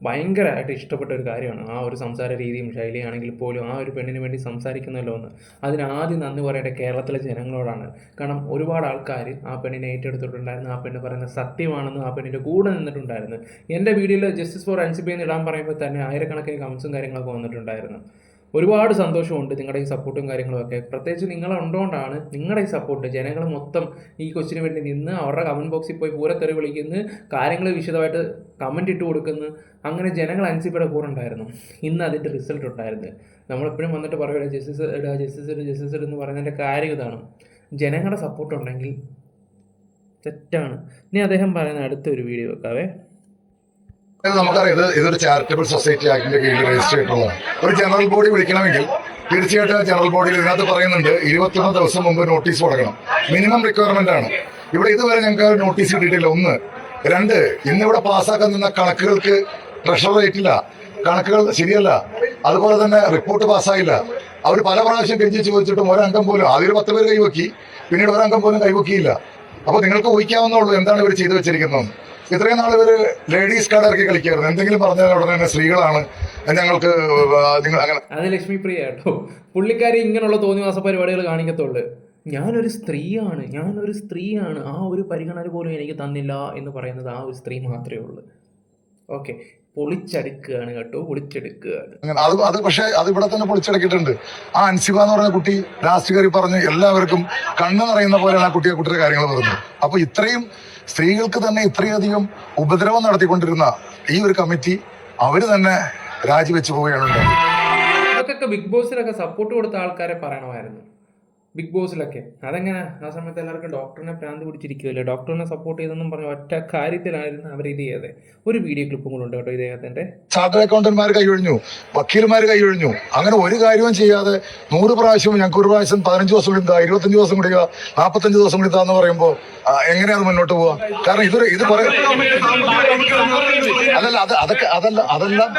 ഭയങ്കരമായിട്ട് ഇഷ്ടപ്പെട്ട ഒരു കാര്യമാണ് ആ ഒരു സംസാര രീതിയും ശൈലിയാണെങ്കിൽ പോലും ആ ഒരു പെണ്ണിന് വേണ്ടി സംസാരിക്കുന്നല്ലോ എന്ന്. അതിനാദ്യം നന്ദി പറയേണ്ടത് കേരളത്തിലെ ജനങ്ങളോടാണ്. കാരണം ഒരുപാട് ആൾക്കാർ ആ പെണ്ണിനെ ഏറ്റെടുത്തിട്ടുണ്ടായിരുന്നു. ആ പെണ്ണ് പറയുന്നത് സത്യമാണെന്ന് ആ പെണ്ണിൻ്റെ കൂടെ നിന്നിട്ടുണ്ടായിരുന്നു. എൻ്റെ വീഡിയോയിൽ ജസ്റ്റിസ് ഫോർ അൻസിബ എന്ന് ഇടാൻ പറയുമ്പോൾ തന്നെ ആയിരക്കണക്കിന് കമൻസും കാര്യങ്ങളൊക്കെ വന്നിട്ടുണ്ടായിരുന്നു. ഒരുപാട് സന്തോഷമുണ്ട് നിങ്ങളുടെ ഈ സപ്പോർട്ടും കാര്യങ്ങളുമൊക്കെ. പ്രത്യേകിച്ച് നിങ്ങളുണ്ടോണ്ടാണ് നിങ്ങളുടെ ഈ സപ്പോർട്ട്. ജനങ്ങൾ മൊത്തം ഈ കൊച്ചിന് വേണ്ടി നിന്ന് അവരുടെ കമൻറ്റ് ബോക്സിൽ പോയി പൂരത്തെറി വിളിക്കുന്നു, കാര്യങ്ങൾ വിശദമായിട്ട് കമൻറ്റ് ഇട്ട് കൊടുക്കുന്നു. അങ്ങനെ ജനങ്ങൾ അൻസിബയുടെ കൂടെ ഉണ്ടായിരുന്നു. ഇന്ന് അതിൻ്റെ റിസൾട്ട് ഉണ്ടായിരുന്നു. നമ്മളെപ്പോഴും വന്നിട്ട് പറയുക ജസ്റ്റിസ് എന്ന് പറയുന്നതിൻ്റെ കാര്യം ഇതാണ്. ജനങ്ങളുടെ സപ്പോർട്ട് ഉണ്ടെങ്കിൽ തെറ്റാണ്. ഇനി അദ്ദേഹം പറയുന്ന അടുത്തൊരു വീഡിയോ വെക്കാവേ. നമുക്കറിയാം ഇതൊരു ചാരിറ്റബിൾ സൊസൈറ്റി ആക്ടിന്റെ കീഴിൽ രജിസ്റ്റർ ചെയ്തിട്ടുള്ളതാണ്. ഒരു ജനറൽ ബോഡി വിളിക്കണമെങ്കിൽ തീർച്ചയായിട്ടും ജനറൽ ബോഡിയിൽ ഇതിനകത്ത് പറയുന്നുണ്ട് 21 ദിവസം മുമ്പ് നോട്ടീസ് കൊടുക്കണം. മിനിമം റിക്വയർമെന്റ് ആണ്. ഇവിടെ ഇതുവരെ ഞങ്ങൾക്ക് നോട്ടീസ് കിട്ടിയിട്ടില്ല. 1. 2, ഇന്നിവിടെ പാസ്സാക്കാൻ നിന്ന കണക്കുകൾക്ക് ട്രഷറർ ഏറ്റില്ല. കണക്കുകൾ ശരിയല്ല. അതുപോലെ തന്നെ റിപ്പോർട്ട് പാസ്സായില്ല. അവർ പല പ്രാവശ്യം കെഞ്ചി ചോദിച്ചിട്ടും ഒരംഗം പോലും, ആദ്യം 10 പേര് കൈവക്കി, പിന്നീട് ഒരംഗം പോലും കൈവക്കിയില്ല. അപ്പോൾ നിങ്ങൾക്ക് ഊഹിക്കാവുന്നുള്ളൂ എന്താണ് ഇവർ ചെയ്തു വെച്ചിരിക്കുന്നത്. ഇത്രയും നാൾ ഇവർ ലേഡീസ് കാർഡ് ഇറക്കി കളിക്കായിരുന്നു. എന്തെങ്കിലും പറഞ്ഞാൽ ഉടനെ തന്നെ സ്ത്രീകളാണ് ഞങ്ങൾക്ക് നിങ്ങൾ അങ്ങനെ. അത് ലക്ഷ്മി പ്രിയ കേട്ടോ. പുള്ളിക്കാരി ഇങ്ങനെയുള്ള തോന്നിവാസ പരിപാടികൾ കാണിക്കത്തുള്ളൂ. ഞാനൊരു സ്ത്രീയാണ്, ആ ഒരു പരിഗണന പോലും എനിക്ക് തന്നില്ല എന്ന് പറയുന്നത് ആ ഒരു സ്ത്രീ മാത്രമേ ഉള്ളൂ. ഓക്കെ, പൊളിച്ചെടുക്കുകയാണ് കേട്ടോ, പൊളിച്ചെടുക്കുകയാണ്. അത് പക്ഷേ അത് ഇവിടെ തന്നെ പൊളിച്ചെടുക്കിയിട്ടുണ്ട്. ആ അൻസിബ എന്ന് പറഞ്ഞ കുട്ടി ലാസ്റ്റ് കയറി പറഞ്ഞ് എല്ലാവർക്കും കണ്ണ് നിറയുന്ന പോലെയാണ് ആ കുട്ടിയുടെ കാര്യങ്ങൾ പറഞ്ഞത്. അപ്പൊ ഇത്രയും സ്ത്രീകൾക്ക് തന്നെ ഇത്രയധികം ഉപദ്രവം നടത്തിക്കൊണ്ടിരുന്ന ഈ ഒരു കമ്മിറ്റി അവര് തന്നെ രാജിവെച്ച് പോവുകയാണ് ഉണ്ടായത്. ഇതൊക്കെ ബിഗ് ബോസിലൊക്കെ സപ്പോർട്ട് കൊടുത്ത ആൾക്കാരെ പറയണമായിരുന്നു. ബിഗ് ബോസിലൊക്കെ അതെങ്ങനെ ആ സമയത്ത് എല്ലാവർക്കും ഡോക്ടറിനെ പ്രാന്ത് പിടിച്ചിരിക്കുകയല്ലേ, ഡോക്ടറിനെ സപ്പോർട്ട് ചെയ്തെന്നും പറഞ്ഞ ഒറ്റ കാര്യത്തിലായിരുന്നു അവർ ഇത് ചെയ്തത്. ഒരു വീഡിയോ ക്ലിപ്പും കൂടെ ഉണ്ട് കേട്ടോ ഇദ്ദേഹത്തിന്റെ. ചാർട്ടേഡ് അക്കൗണ്ടന്മാർ കൈയൊഴിഞ്ഞു, വക്കീൽമാർ കൈയൊഴിഞ്ഞു. അങ്ങനെ ഒരു കാര്യവും ചെയ്യാതെ 100 പ്രാവശ്യം ഞങ്ങൾക്ക് ഒരു പ്രാവശ്യം 15 ദിവസം കൂടി എന്താ, 25 ദിവസം കൂടി 45 ദിവസം കൂടി എന്ന് പറയുമ്പോൾ എങ്ങനെയാണ് മുന്നോട്ട് പോവാ? കാരണം ഇത് കുറെ അതെല്ലാം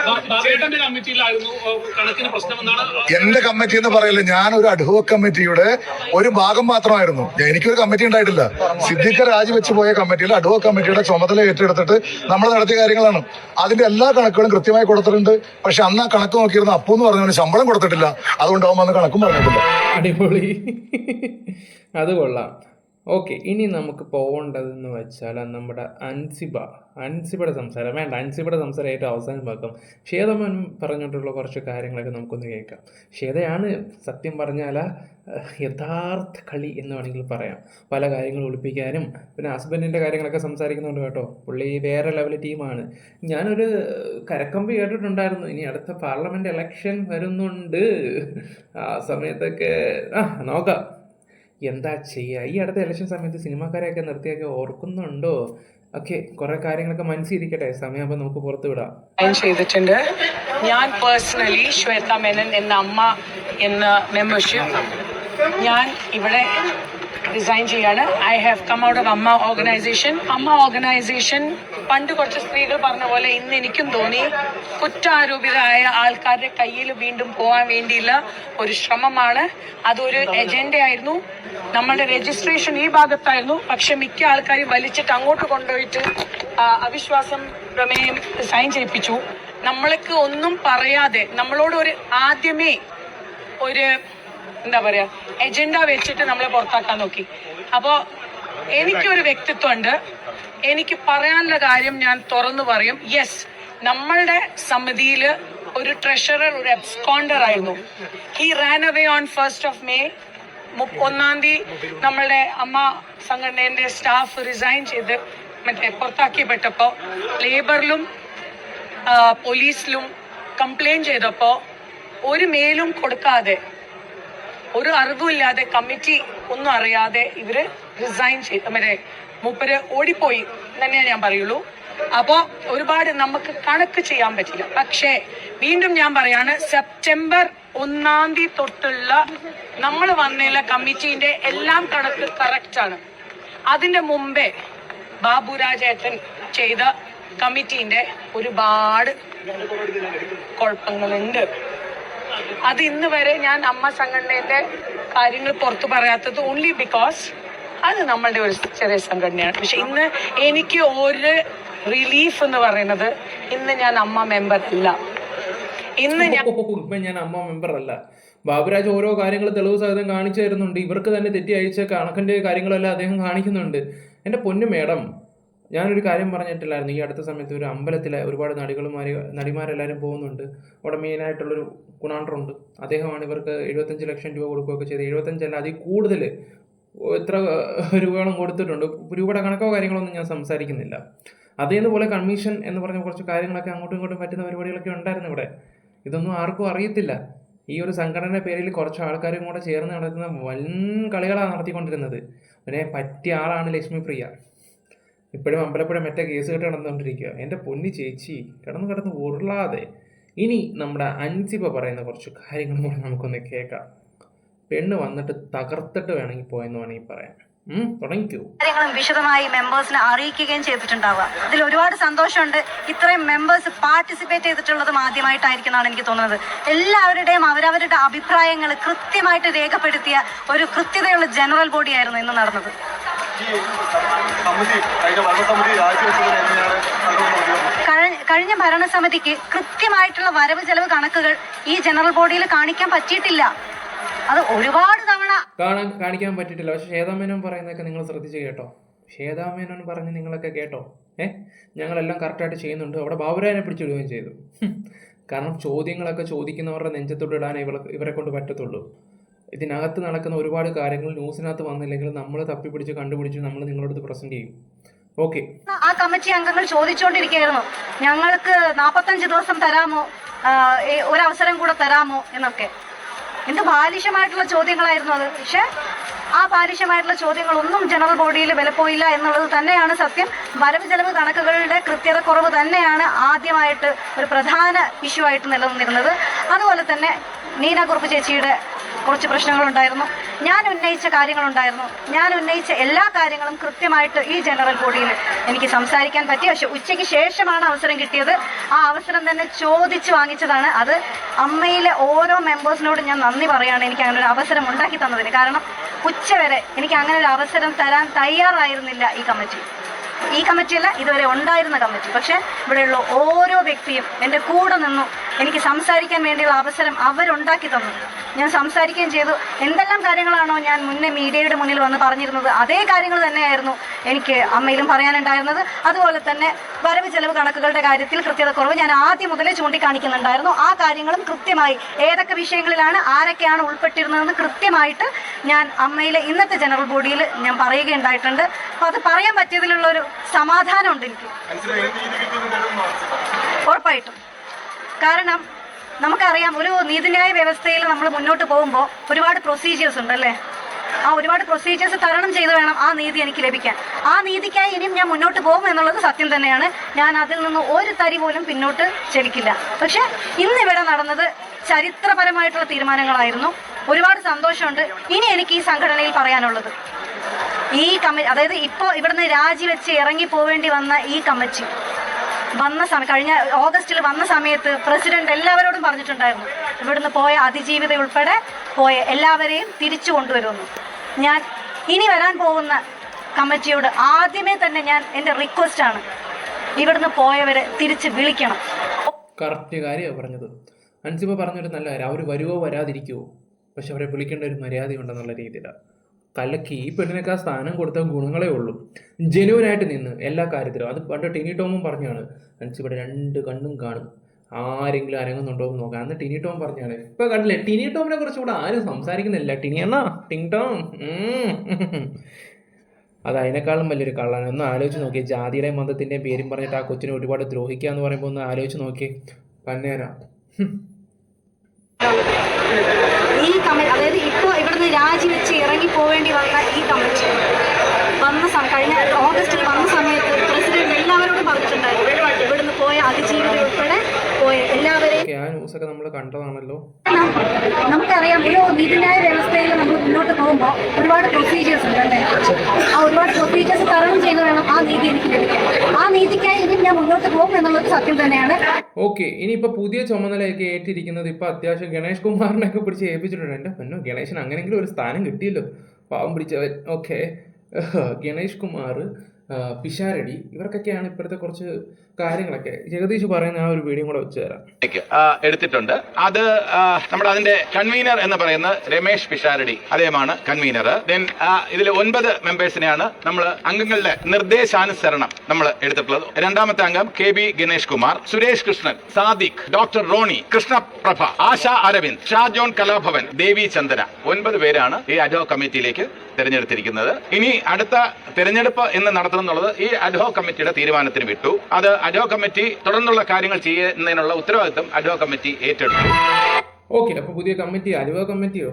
എന്റെ കമ്മിറ്റി എന്ന് പറയല്ലേ. ഞാനൊരു അഡ്ഹോക് കമ്മിറ്റിയുടെ ഒരു ഭാഗം മാത്രമായിരുന്നു. എനിക്കൊരു കമ്മിറ്റി ഉണ്ടായിട്ടില്ല. സിദ്ദിഖ് രാജിവെച്ച് പോയ കമ്മിറ്റിയിൽ അഡ്ഹോക് കമ്മിറ്റിയുടെ ചുമതല ഏറ്റെടുത്തിട്ട് നമ്മൾ നടത്തിയ കാര്യങ്ങളാണ്. അതിന്റെ എല്ലാ കണക്കുകളും കൃത്യമായി കൊടുത്തിട്ടുണ്ട്. പക്ഷെ അന്ന് ആ കണക്ക് നോക്കിയിരുന്ന അപ്പു എന്ന് പറഞ്ഞവന് ശമ്പളം കൊടുത്തിട്ടില്ല. അതുകൊണ്ട് അവൻ വന്ന് കണക്കും പറഞ്ഞിട്ടില്ല. അടിപൊളി, അത് കൊള്ളാം. ഓക്കെ, ഇനി നമുക്ക് പോകേണ്ടതെന്ന് വെച്ചാൽ നമ്മുടെ അൻസിബയുടെ സംസാരം വേണ്ട, അൻസിബയുടെ സംസാരം ഏറ്റവും അവസാനമാക്കാം. ശ്വേതമൻ പറഞ്ഞിട്ടുള്ള കുറച്ച് കാര്യങ്ങളൊക്കെ നമുക്കൊന്ന് കേൾക്കാം. ശ്വേതയാണ് സത്യം പറഞ്ഞാൽ യഥാർത്ഥ കളി എന്ന് വേണമെങ്കിൽ പറയാം. പല കാര്യങ്ങൾ ഒളിപ്പിക്കാനും പിന്നെ ഹസ്ബൻഡിൻ്റെ കാര്യങ്ങളൊക്കെ സംസാരിക്കുന്നുണ്ട് കേട്ടോ. പുള്ളി വേറെ ലെവൽ ടീമാണ്. ഞാനൊരു കരക്കമ്പ് കേട്ടിട്ടുണ്ടായിരുന്നു, ഇനി അടുത്ത പാർലമെൻറ്റ് ഇലക്ഷൻ വരുന്നുണ്ട്, ആ സമയത്തൊക്കെ നോക്കാം എന്താ ചെയ്യുക. ഈ അടുത്ത ഇലക്ഷൻ സമയത്ത് സിനിമാക്കാരെയൊക്കെ നിർത്തിയൊക്കെ ഓർക്കുന്നുണ്ടോ? ഓക്കെ, കുറെ കാര്യങ്ങളൊക്കെ മനസ്സിരിക്കട്ടെ, സമയമാകുമ്പോൾ നമുക്ക് പുറത്തു വിടാം. ചെയ്തിട്ടുണ്ട്. ഞാൻ പേഴ്സണലി ശ്വേത മേനൻ എന്ന അമ്മ എന്ന മെമ്പർഷിപ്പ് ഞാൻ ഇവിടെ റിസൈൻ ചെയ്യാണ്. I have come out of AMMA organisation പണ്ട് കുറച്ച് സ്ത്രീകൾ പറഞ്ഞ പോലെ ഇന്ന് എനിക്കും തോന്നി കുറ്റാരോപിതരായ ആൾക്കാരുടെ കയ്യിൽ വീണ്ടും പോകാൻ വേണ്ടിയുള്ള ഒരു ശ്രമമാണ്. അതൊരു എജൻഡയായിരുന്നു. നമ്മളുടെ രജിസ്ട്രേഷൻ ഈ ഭാഗത്തായിരുന്നു, പക്ഷെ മിക്ക ആൾക്കാരും വലിച്ചിട്ട് അങ്ങോട്ട് കൊണ്ടുപോയിട്ട് അവിശ്വാസം പ്രമേയം സൈൻ ചെയ്യിപ്പിച്ചു. നമ്മൾക്ക് ഒന്നും പറയാതെ നമ്മളോട് ഒരു ആദ്യമേ ഒരു എന്താ പറയാ എജൻഡ വെച്ചിട്ട് നമ്മളെ പുറത്താക്കാൻ നോക്കി. അപ്പോ എനിക്കൊരു വ്യക്തിത്വമുണ്ട്, എനിക്ക് പറയാനുള്ള കാര്യം ഞാൻ തുറന്നു പറയും. യെസ്, നമ്മളുടെ സമിതിയിൽ ഒരു ട്രഷറർ ഒരു അബ്സ്കോണ്ടർ ആയിരുന്നു. He Rann away on 1st May. 1 നമ്മളുടെ അമ്മ സംഘടനയുടെ സ്റ്റാഫ് റിസൈൻ ചെയ്ത് പുറത്താക്കിയപ്പെട്ടപ്പോ ലേബറിലും പോലീസിലും കംപ്ലൈന്റ് ചെയ്തപ്പോ ഒരു മെയിലും കൊടുക്കാതെ ഒരു അറിവുമില്ലാതെ കമ്മിറ്റി ഒന്നും അറിയാതെ ഇവര് റിസൈൻ ചെയ്ത് മൂപ്പര് ഓടിപ്പോയി തന്നെ ഞാൻ പറയുള്ളൂ. അപ്പോ ഒരുപാട് നമുക്ക് കണക്ക് ചെയ്യാൻ പറ്റില്ല. പക്ഷേ വീണ്ടും ഞാൻ പറയാണ്, സെപ്റ്റംബർ 1 തൊട്ടുള്ള നമ്മൾ വന്നില്ല കമ്മിറ്റീന്റെ എല്ലാം കണക്ക് കറക്റ്റ് ആണ്. അതിന്റെ മുമ്പേ ബാബുരാജേട്ടൻ ചെയ്ത കമ്മിറ്റീന്റെ ഒരുപാട് കുഴപ്പങ്ങളുണ്ട്. അത് ഇന്ന് വരെ ഞാൻ അമ്മ സംഘടനയുടെ കാര്യങ്ങൾ പുറത്തു പറയാത്തത് ഓൺലി ബിക്കോസ് അത് നമ്മളുടെ ഒരു ചെറിയ സംഘടനയാണ്. പക്ഷെ ഇന്ന് എനിക്ക് ഒരു റിലീഫ് എന്ന് പറയുന്നത് ഇന്ന് ഞാൻ അമ്മ മെമ്പർ അല്ല. ഇന്ന് ഞാൻ അമ്മ മെമ്പർ അല്ല. ബാബുരാജ് ഓരോ കാര്യങ്ങൾ തെളിവ് സഹിതം കാണിച്ചു തരുന്നുണ്ട്. ഇവർക്ക് തന്നെ തെറ്റി അയച്ച കണക്കിന്റെ കാര്യങ്ങളെല്ലാം അദ്ദേഹം കാണിക്കുന്നുണ്ട്. എൻ്റെ പൊന്നു മേഡം, ഞാനൊരു കാര്യം പറഞ്ഞിട്ടില്ലായിരുന്നു. ഈ അടുത്ത സമയത്ത് ഒരു അമ്പലത്തിലെ ഒരുപാട് നടിമാരെല്ലാവരും പോകുന്നുണ്ട്. അവിടെ മെയിനായിട്ടുള്ളൊരു ഗുണാണ്ടറുണ്ട്. അദ്ദേഹമാണ് ഇവർക്ക് 75 ലക്ഷം രൂപ കൊടുക്കുകയൊക്കെ ചെയ്ത് 75 അല്ല അതിൽ കൂടുതൽ എത്ര രൂപയോളം കൊടുത്തിട്ടുണ്ട്. രൂപയുടെ കണക്കോ കാര്യങ്ങളൊന്നും ഞാൻ സംസാരിക്കുന്നില്ല. അതേപോലെ കമ്മീഷൻ എന്ന് പറഞ്ഞ കുറച്ച് കാര്യങ്ങളൊക്കെ അങ്ങോട്ടും ഇങ്ങോട്ടും പറ്റുന്ന പരിപാടികളൊക്കെ ഉണ്ടായിരുന്നു ഇവിടെ. ഇതൊന്നും ആർക്കും അറിയത്തില്ല. ഈ ഒരു സംഘടനയുടെ പേരിൽ കുറച്ച് ആൾക്കാരും കൂടെ ചേർന്ന് നടത്തുന്ന വൻ കളികളാണ് നടത്തിക്കൊണ്ടിരുന്നത്. പിന്നെ പറ്റിയ ആളാണ് ലക്ഷ്മിപ്രിയ. ഇപ്പോഴും അമ്പലപ്പുഴ മറ്റേ കേസ് കേട്ട് നടന്നുകൊണ്ടിരിക്കുക. എൻ്റെ പൊന്നി ചേച്ചി കിടന്ന് ഉരുളാതെ. ഇനി നമ്മുടെ അൻസിബ പറയുന്ന കുറച്ച് കാര്യങ്ങളും കൂടെ നമുക്കൊന്ന് കേൾക്കാം. പെണ്ണ് വന്നിട്ട് തകർത്തിട്ട് വേണമെങ്കിൽ പോയെന്ന് വേണമെങ്കിൽ പറയാം. തുടങ്ങിക്കോ. കാര്യങ്ങളും വിശദമായി മെമ്പേഴ്സിനെ അറിയിക്കുകയും ചെയ്തിട്ടുണ്ടാവുക. ഇതിൽ ഒരുപാട് സന്തോഷമുണ്ട്. ഇത്രയും മെമ്പേഴ്സ് പാർട്ടിസിപ്പേറ്റ് ചെയ്തിട്ടുള്ളതും ആദ്യമായിട്ടായിരിക്കുന്നതാണ് എനിക്ക് തോന്നുന്നത്. എല്ലാവരുടെയും അവരവരുടെ അഭിപ്രായങ്ങൾ കൃത്യമായിട്ട് രേഖപ്പെടുത്തിയ ഒരു കൃത്യതയുള്ള ജനറൽ ബോഡിയായിരുന്നു ഇന്ന് നടന്നത്. കഴിഞ്ഞ ഭരണസമിതിക്ക് കൃത്യമായിട്ടുള്ള വരവ് ചെലവ് കണക്കുകൾ ഈ ജനറൽ ബോഡിയിൽ കാണിക്കാൻ പറ്റിയിട്ടില്ല. അത് ഒരുപാട് തവണ കാണിക്കാൻ പറ്റിയിട്ടില്ല. പക്ഷെ ശ്വേതാമേനോൻ പറയുന്നതൊക്കെ നിങ്ങൾ ശ്രദ്ധിച്ച് കേട്ടോ. ശ്വേതാമേനോൻ പറഞ്ഞ് നിങ്ങളൊക്കെ കേട്ടോ. ഞങ്ങളെല്ലാം കറക്റ്റായിട്ട് ചെയ്യുന്നുണ്ട്. അവിടെ ബാബുരാജനെ പിടിച്ചിടുകയും ചെയ്തു. കാരണം ചോദ്യങ്ങളൊക്കെ ചോദിക്കുന്നവരുടെ നെഞ്ചത്തോട്ട് ഇടാൻ ഇവരെ കൊണ്ട് പറ്റത്തുള്ളൂ. ഇതിനകത്ത് നടക്കുന്ന ഒരുപാട് കാര്യങ്ങൾ ന്യൂസിനകത്ത് വന്നില്ലെങ്കിൽ നമ്മൾ തപ്പിപ്പിടിച്ച് കണ്ടുപിടിച്ച് നമ്മൾ നിങ്ങളോട് പ്രസന്റ് ചെയ്യും. ഓക്കെ, ആ കമ്മിറ്റി അംഗങ്ങൾ ചോദിച്ചുകൊണ്ടിരിക്കുകയായിരുന്നു, ഞങ്ങൾക്ക് 45 ദിവസം തരാമോ, ഒരവസരം കൂടെ തരാമോ എന്നൊക്കെ. എന്ത് ബാലിശമായിട്ടുള്ള ചോദ്യങ്ങളായിരുന്നു അത്. പക്ഷെ ആ ബാലിശമായിട്ടുള്ള ചോദ്യങ്ങളൊന്നും ജനറൽ ബോഡിയിൽ വിലപ്പോയില്ല എന്നുള്ളത് തന്നെയാണ് സത്യം. വരവ് ചെലവ് കണക്കുകളുടെ കൃത്യത കുറവ് തന്നെയാണ് ആദ്യമായിട്ട് ഒരു പ്രധാന ഇഷ്യൂ ആയിട്ട് നിലനിന്നിരുന്നത്. അതുപോലെ തന്നെ നീന കുറുപ്പ് ചേച്ചിയുടെ കുറച്ച് പ്രശ്നങ്ങളുണ്ടായിരുന്നു. ഞാൻ ഉന്നയിച്ച കാര്യങ്ങളുണ്ടായിരുന്നു. ഞാൻ ഉന്നയിച്ച എല്ലാ കാര്യങ്ങളും കൃത്യമായിട്ട് ഈ ജനറൽ ബോഡിയിൽ എനിക്ക് സംസാരിക്കാൻ പറ്റി. പക്ഷെ ഉച്ചയ്ക്ക് ശേഷമാണ് അവസരം കിട്ടിയത്. ആ അവസരം തന്നെ ചോദിച്ചു വാങ്ങിച്ചതാണ്. അത് അമ്മയിലെ ഓരോ മെമ്പേഴ്സിനോടും ഞാൻ നന്ദി പറയുകയാണ് എനിക്ക് അങ്ങനെ ഒരു അവസരം ഉണ്ടാക്കി തന്നതിന്. കാരണം ഉച്ചവരെ എനിക്ക് അങ്ങനെ ഒരു അവസരം തരാൻ തയ്യാറായിരുന്നില്ല ഈ കമ്മിറ്റിയല്ല, ഇതുവരെ ഉണ്ടായിരുന്ന കമ്മിറ്റി. പക്ഷെ ഇവിടെയുള്ള ഓരോ വ്യക്തിയും എൻ്റെ കൂടെ നിന്നു എനിക്ക് സംസാരിക്കാൻ വേണ്ടിയുള്ള അവസരം അവരുണ്ടാക്കി തന്നു. ഞാൻ സംസാരിക്കുകയും ചെയ്തു. എന്തെല്ലാം കാര്യങ്ങളാണോ ഞാൻ മുന്നേ മീഡിയയുടെ മുന്നിൽ വന്ന് പറഞ്ഞിരുന്നത് അതേ കാര്യങ്ങൾ തന്നെയായിരുന്നു എനിക്ക് അമ്മയിലും പറയാനുണ്ടായിരുന്നത്. അതുപോലെ തന്നെ വരവ് ചെലവ് കണക്കുകളുടെ കാര്യത്തിൽ കൃത്യതക്കുറവ് ഞാൻ ആദ്യം മുതലേ ചൂണ്ടിക്കാണിക്കുന്നുണ്ടായിരുന്നു. ആ കാര്യങ്ങളും കൃത്യമായി ഏതൊക്കെ വിഷയങ്ങളിലാണ് ആരൊക്കെയാണ് ഉൾപ്പെട്ടിരുന്നതെന്ന് കൃത്യമായിട്ട് ഞാൻ അമ്മയിലെ ഇന്നത്തെ ജനറൽ ബോഡിയിൽ ഞാൻ പറയുകയുണ്ടായിട്ടുണ്ട്. അപ്പോൾ അത് പറയാൻ പറ്റിയതിലുള്ളൊരു സമാധാനമുണ്ട് എനിക്ക് ഉറപ്പായിട്ടും. കാരണം നമുക്കറിയാം, ഒരു നീതിന്യായ വ്യവസ്ഥയിൽ നമ്മൾ മുന്നോട്ട് പോകുമ്പോൾ ഒരുപാട് പ്രൊസീജിയേഴ്സ് ഉണ്ടല്ലേ. ആ ഒരുപാട് പ്രൊസീജിയേഴ്സ് തരണം ചെയ്ത് വേണം ആ നീതി എനിക്ക് ലഭിക്കാൻ. ആ നീതിക്കായി ഇനിയും ഞാൻ മുന്നോട്ട് പോകും എന്നുള്ളത് സത്യം തന്നെയാണ്. ഞാൻ അതിൽ നിന്ന് ഒരു തരി പോലും പിന്നോട്ട് ചലിക്കില്ല. പക്ഷെ ഇന്നിവിടെ നടന്നത് ചരിത്രപരമായിട്ടുള്ള തീരുമാനങ്ങളായിരുന്നു. ഒരുപാട് സന്തോഷമുണ്ട്. ഇനി എനിക്ക് ഈ സംഘടനയിൽ പറയാനുള്ളത്, ഈ കമ്മിറ്റി, അതായത് ഇപ്പോൾ ഇവിടുന്ന് രാജിവെച്ച് ഇറങ്ങി പോവേണ്ടി വന്ന ഈ കമ്മിറ്റി കഴിഞ്ഞ ഓഗസ്റ്റിൽ വന്ന സമയത്ത് പ്രസിഡന്റ് എല്ലാവരോടും പറഞ്ഞിട്ടുണ്ടായിരുന്നു, ഇവിടുന്ന് പോയ അതിജീവിത ഉൾപ്പെടെ പോയ എല്ലാവരെയും തിരിച്ചു കൊണ്ടുവരുമെന്ന്. ഞാൻ ഇനി വരാൻ പോകുന്ന കമ്മിറ്റിയോട് ആദ്യമേ തന്നെ ഞാൻ എൻ്റെ റിക്വസ്റ്റാണ്, ഇവിടുന്ന് പോയവരെ തിരിച്ച് വിളിക്കണം. കറക്റ്റ് കാര്യമാണ് പറഞ്ഞത്. അൻസിബ പറഞ്ഞൊരു നല്ല കാര്യം. അവർ വരുവോ വരാതിരിക്കുമോ, പക്ഷെ അവരെ വിളിക്കേണ്ട ഒരു മര്യാദയുണ്ടെന്നുള്ള രീതിയിലാണ്. കലക്കി ഈ പെണ്ണിനൊക്കെ സ്ഥാനം കൊടുത്ത ഗുണങ്ങളേ ഉള്ളൂ. ജെനുവനായിട്ട് നിന്ന് എല്ലാ കാര്യത്തിലും. അത് പണ്ട് ടിനി ടോമും പറഞ്ഞാണ്, അൻസിബയുടെ 2 കണ്ണും കാണും, ആരെങ്കിലും അനങ്ങുന്നുണ്ടോ എന്ന് നോക്കാം. അന്ന് ടിനി ടോം പറഞ്ഞാണ്. ഇപ്പം കണ്ടില്ലേ, ടിനി ടോമിനെ കുറിച്ച് കൂടെ ആരും സംസാരിക്കുന്നില്ല. ടിനി എന്നാ ടിങ് ടോം. അത് അതിനേക്കാളും വലിയൊരു കള്ളാണ്. ഒന്ന് ആലോചിച്ച് നോക്കിയേ. ജാതിയുടെയും മതത്തിൻ്റെയും പേരും പറഞ്ഞിട്ട് ആ കൊച്ചിനെ ഒരുപാട് ദ്രോഹിക്കുക എന്ന് പറയുമ്പോൾ ഒന്ന് ആലോചിച്ച് നോക്കിയേ. പന്നേരാ. ഈ കമ്മിറ്റി, അതായത് ഇപ്പോൾ ഇവിടുന്ന് രാജിവെച്ച് ഇറങ്ങി പോവേണ്ടി വന്ന ഈ കമ്മിറ്റി കഴിഞ്ഞ ഓഗസ്റ്റിൽ വന്ന സമയത്ത് പ്രസിഡന്റ് എല്ലാവരോടും പറഞ്ഞിട്ടുണ്ടായിരുന്നു, ഇവിടുന്ന് പോയ അതിജീവിത ഉൾപ്പെടെ പോയ എല്ലാവരെയും. ആ ന്യൂസൊക്കെ നമ്മൾ കണ്ടതാണല്ലോ. നമുക്കറിയാം, ഒരു നീതിന്യായ വ്യവസ്ഥയിൽ നമ്മൾ മുന്നോട്ട് പോകുമ്പോൾ ഒരുപാട് പ്രൊസീജിയേഴ്സ് ഉണ്ടല്ലേ. ആ ഒരുപാട് പ്രൊസീജിയേഴ്സ് തരണം ചെയ്ത് വേണം ആ നീതി എനിക്ക് ലഭിക്കാൻ. ആ നീതിക്കായി ഇനി ഞാൻ മുന്നോട്ട് പോകും എന്നുള്ളത് സത്യം തന്നെയാണ്. ഓക്കെ, ഇനിയിപ്പോൾ പുതിയ ചുമതലയൊക്കെ ഏറ്റിരിക്കുന്നത് ഇപ്പോൾ അത്യാവശ്യം ഗണേഷ് കുമാറിനൊക്കെ പിടിച്ച് ഏൽപ്പിച്ചിട്ടുണ്ട്. എൻ്റെ പൊന്നോ, ഗണേശന് അങ്ങനെയെങ്കിലും ഒരു സ്ഥാനം കിട്ടിയല്ലോ, പാവം പിടിച്ചവൻ. ഓക്കെ, ഗണേഷ് കുമാർ, പിഷാരടി, ഇവർക്കൊക്കെയാണ് ഇപ്പോഴത്തെ കുറച്ച് കാര്യങ്ങളൊക്കെ. ജഗദീഷ് പറയുന്ന ആ ഒരു വീഡിയോ കൂടെ വെച്ച് തരാം. എടുത്തിട്ടുണ്ട്. അത് നമ്മുടെ അതിന്റെ കൺവീനർ എന്ന് പറയുന്നത് രമേശ് പിഷാരടി, അദ്ദേഹമാണ് കൺവീനർ. ദെൻ ഇതിൽ 9 മെമ്പേഴ്സിനെയാണ് നമ്മൾ അംഗങ്ങളുടെ നിർദ്ദേശാനുസരണം നമ്മൾ എടുത്തിട്ടുള്ളത്. രണ്ടാമത്തെ അംഗം KB ഗണേഷ് കുമാർ, സുരേഷ് കൃഷ്ണൻ, സാദിഖ്, ഡോക്ടർ റോണി, കൃഷ്ണപ്രഭ, ആശ അരവിന്ദ്, ഷാജോൺ കലാഭവൻ, ദേവി ചന്ദ്ര. 9 പേരാണ് ഈ അഡ്ഹോക് കമ്മിറ്റിയിലേക്ക് തെരഞ്ഞെടുത്തിരിക്കുന്നത്. ഇനി അടുത്ത തെരഞ്ഞെടുപ്പ് എന്ന് നടത്തുന്നുള്ളത് ഈ അഡ്ഹോക് കമ്മിറ്റിയുടെ തീരുമാനത്തിന് വിട്ടു. അത് അഡ്ഹോക് കമ്മിറ്റി തുടർന്നുള്ള കാര്യങ്ങൾ ചെയ്യുന്നതിനുള്ള ഉത്തരവാദിത്വം അഡ്ഹോക് കമ്മിറ്റി ഏറ്റെടുത്തു. ഓക്കെ, അപ്പോൾ പുതിയ കമ്മിറ്റി അഡ്ഹോക് കമ്മിറ്റിയോ?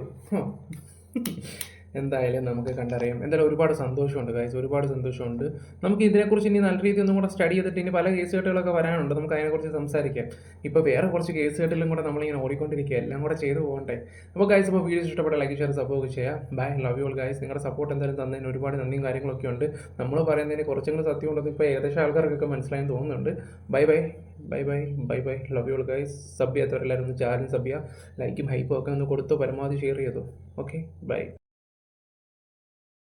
എന്തായാലും നമുക്ക് കണ്ടറിയാം. എന്തായാലും ഒരുപാട് സന്തോഷമുണ്ട് ഗൈസ്, ഒരുപാട് സന്തോഷമുണ്ട്. നമുക്ക് ഇതിനെക്കുറിച്ച് ഇനി നല്ല രീതിയിൽ ഒന്നും കൂടെ സ്റ്റഡി ചെയ്തിട്ട് ഇനി പല കേസ് കെട്ടുകളൊക്കെ വരാനുണ്ട്. നമുക്ക് അതിനെക്കുറിച്ച് സംസാരിക്കാം. ഇപ്പോൾ വേറെ കുറച്ച് കേസ് കെട്ടിലും കൂടെ നമ്മളിങ്ങനെ ഓടിക്കൊണ്ടിരിക്കുക, എല്ലാം കൂടെ ചെയ്തു പോകണ്ടേ. അപ്പോൾ ഗൈസ്, ഇപ്പോൾ വീഡിയോ ഇഷ്ടപ്പെട്ട ലൈക്ക്, ഷെയർ, സപ്പോർട്ട് ചെയ്യാം. Bye, love you all guys. നിങ്ങളുടെ സപ്പോർട്ട് എന്തായാലും തന്നതിന് ഒരുപാട് നന്ദിയും കാര്യങ്ങളൊക്കെ ഉണ്ട്. നമ്മൾ പറയുന്നതിന് കുറച്ചെങ്കിലും സത്യം ഉണ്ടെന്ന് ഇപ്പോൾ ഏകദേശം ആൾക്കാർക്കൊക്കെ മനസ്സിലായെന്ന് തോന്നുന്നുണ്ട്. Bye bye bye bye bye bye, love you all guys. Sub ചെയ്യാത്തവരെല്ലാവരും ഒന്ന് ചാനൽ സബ് ചെയ്യുക, ലൈക്കും ഹൈപ്പും ഒക്കെ ഒന്ന് കൊടുത്തോ, പരമാവധി ഷെയർ ചെയ്തോ. Okay, by.